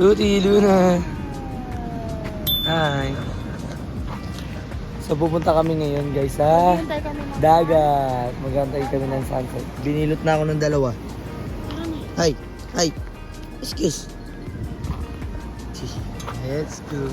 Tuti, Luna. Hi. So pupunta kami ngayon guys sa dagat. Magantay kami ng sunset. Binilot na ako ng dalawa. Hi. Hi. Excuse. Let's go.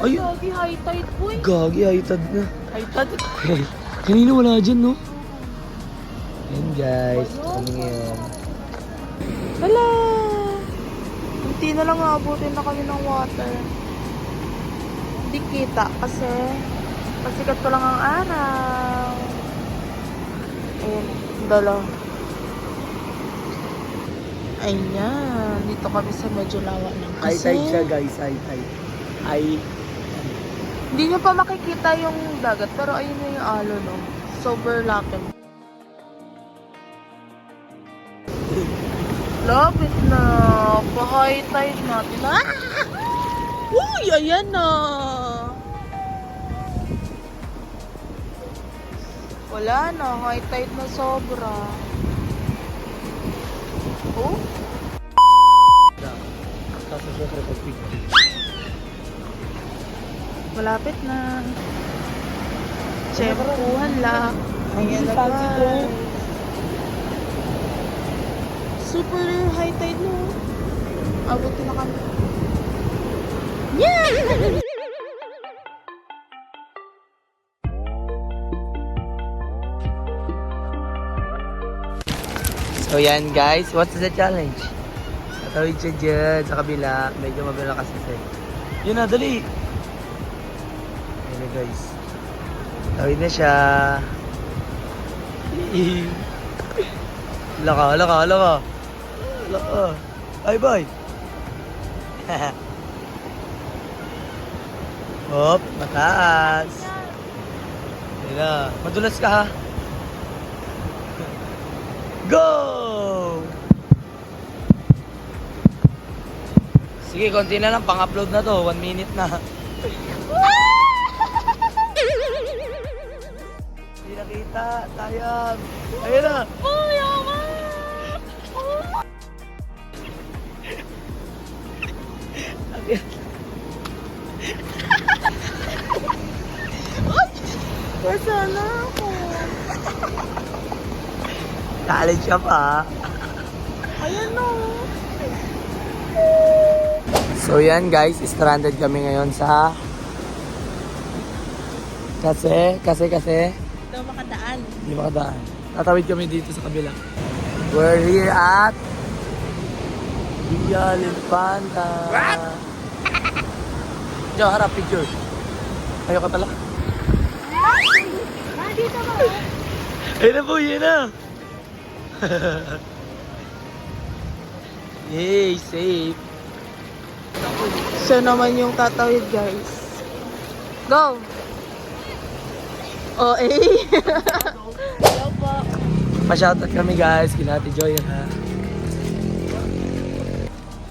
Ayun. Gagi, high tide po eh. Gagi, high tide na. High tide? Kanina wala dyan, no? Ayan guys, kami ngayon. Hala! Hindi na lang aabutin na kami ng water. Hindi kita kasi pasikat pa lang ang araw. Ayan, dala. Ayan, dito kami sa medyo lawa ng High tide siya guys, high tide. Hindi nyo pa makikita yung dagat, pero ayun na yung alo, no? Sober lakin. Lapit na. Pa-high tide natin. Ah! Uy, ayan na. Wala na. High tide na sobra. Oh? Kaso syempre pag-picture. Malapit na. Tsempuhan lang. Ayan na guys. Super high tide no. Abutin na kami. Yeah! So yan guys, what's the challenge? Tatawid siya dyan sa kabila. Medyo mabila kasi siya. Yun na, dali! Ayan na guys. Tawid na siya. Laka. Bye. Hop, mataas. Ayan na. Madulas ka ha. Go! Sige, konti na lang. Pang-upload na to. 1 minute na. Hindi nakita. Sayang. Ayun na. Oh, yaman! Basta na ako. Challenge siya pa. Ayan no. So yan guys, stranded kami ngayon sa kasi Ito makadaan. hindi makadaan. Tatawid kami dito sa kabila. We're here at Villa Infanta. What? Jo, harap picture. Ayaw ka pala. Dito ba? Ayun na po, yun na. Yay, safe. Siya naman yung tatawid guys. Go! Oh, eh. Hello po. Pa-shoutout kami guys, kila Ate Joy ha.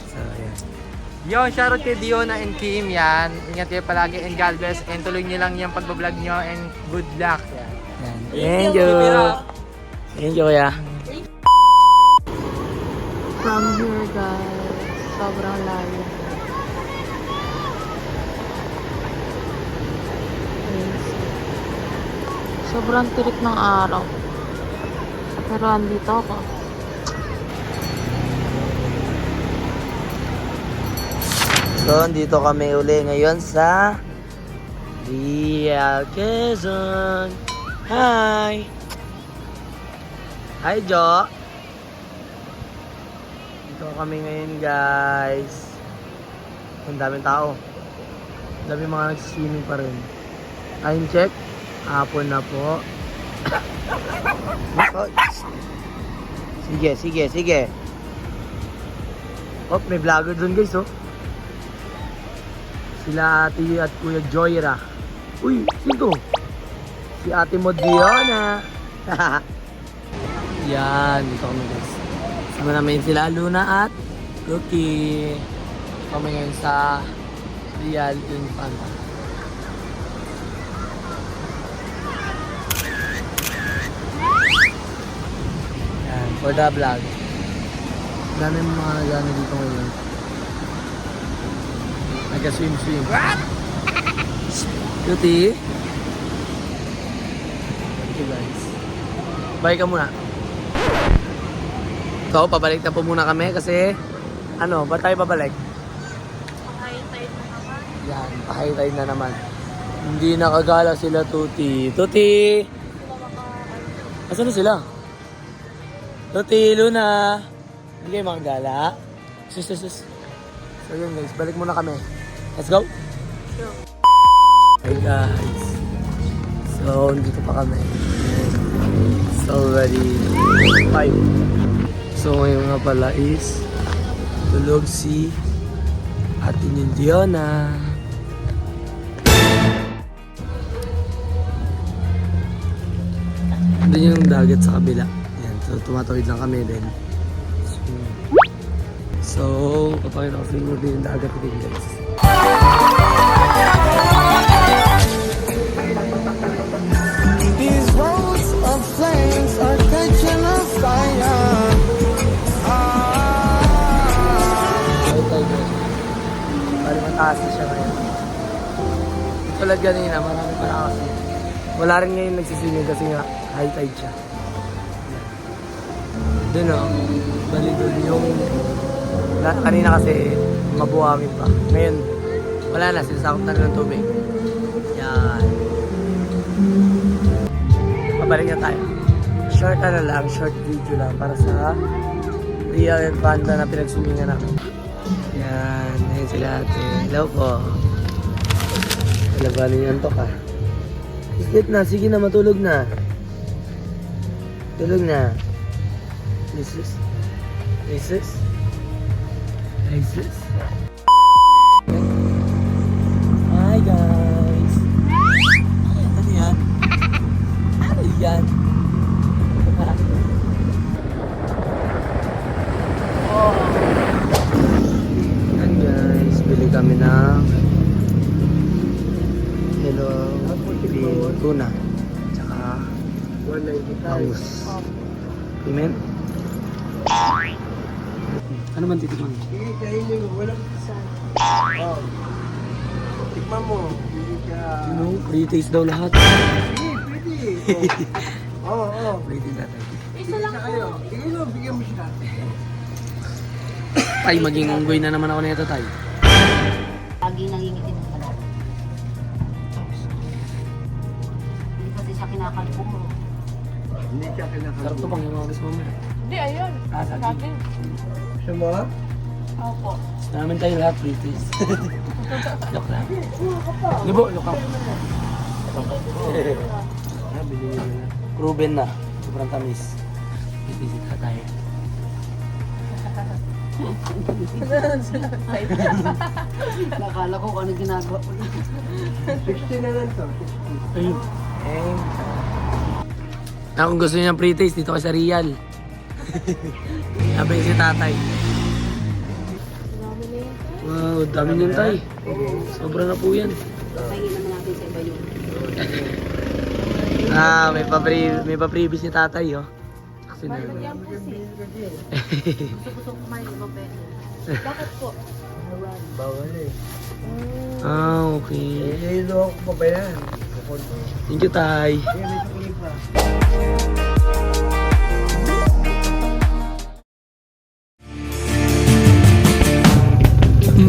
So, yan. Yo, shoutout kay Diona and Kim yan. Ingat kayo palagi and God bless. And tuloy nyo lang yung pagbablog nyo and good luck. Yan. Thank you. Thank you, kuya. From here guys, sobrang layo. Sobrang tirik ng araw. Pero andito ako. So, dito kami uli ngayon sa Real Quezon. Hi! Hi, Jo! Dito kami ngayon, guys. Ang daming tao. Ang daming mga nagsiswimming pa rin. Time check. Hapon na po. Sige. Oh, may vlogger dun guys, oh. Sila Ate at Kuya Joyra. Uy, sino? Si Ate Modiona. Yan, dito kami guys. Sama namin sila Luna at Cookie. Kami ngayon sa Real Infanta. Yan, for the vlog. Dami yung mga nagano dito ngayon. Nag-swim. Cutie. Thank you guys. Bye ka muna. So, pabalik na po muna kami kasi ba tayo pabalik? High tide na naman. Yan, high tide na naman. Hindi nakagala sila, Tuti. Tuti! Asan na sila? Tuti, Luna! Hindi kayo makagala? Sus. So yun guys, balik muna kami. Let's go! Hey guys. So, dito pa kami. It's already 5. So ngayon nga pala is tulog si Ate Diona. Doon yung dagat sa kabila. Yan, so tumatawid lang kami din. So, papakita ko sa inyo din yung dagat din guys. These roads of flames are catching on fire. Bali mataas na siya ngayon. Tulad ganina, marami pa kasi. Wala rin ngayon nagsiswimming kasi nga high tide siya. Doon bali doon yung kanina kasi mabuhangin pa. Ngayon, wala na, sinasakot na ng tubig. Yan. Pabalik na tayo. Short video lang para sa Real and Panda na pinagswimingan namin. Yan, ayun sila ate. Hello po. Labanin niyo antok ah. Sleep na, sige na, matulog na. Tulog na. Jesus. Hi guys. Ano yan? Ano yan? Yan guys, bili kami ng tuna. Tsaka bangus. Piment. Ano man titikman? Tikman mo. Free taste daw lahat. Oo. Free taste natin. Isa lang po. Bigyan mo siya. Tay, maging unggoy na naman ako nito, tay. Lagi nangingitin ng pala. Hindi kasi siya kinakalpo mo. Hindi siya Sarap to pang yung mga gusto mo. Hindi, ayun. Saging. Saging. Siya mo? Opo. Namin tayo lahat, free taste. Joke lang. Libo, joke lang. Proven na. Sobrang tamis. Itisip ka tayo. Nakala ko kung ano ginagawa ko. 60 na lang to. Ayun. Kung gusto niyo ng free taste, dito kayo sa Real. Sabi si tatay. Wow, dami niyan tay. Sobra na po yan. Pahingin naman natin sa iba yun. May pa-previous si tatay, oh. Kasi na. Yan po si. Gusto ko kumain ng pwede. Bakit po? Bawal eh. Okay. Nililo ako pa ba yan? Thank you, tay. May tukli pa.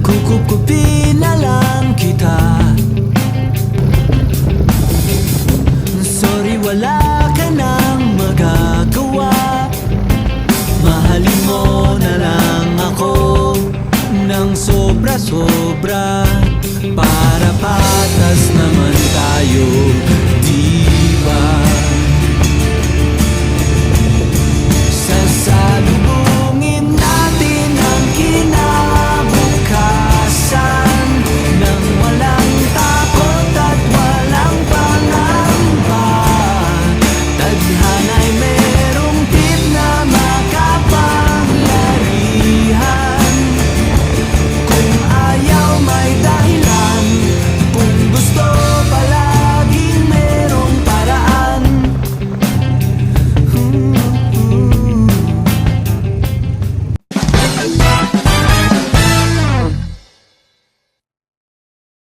Kukupin na lang kita. Sorry, wala ka nang magagawa. Mahalin mo na lang ako ng sobra-sobra para patas naman tayo.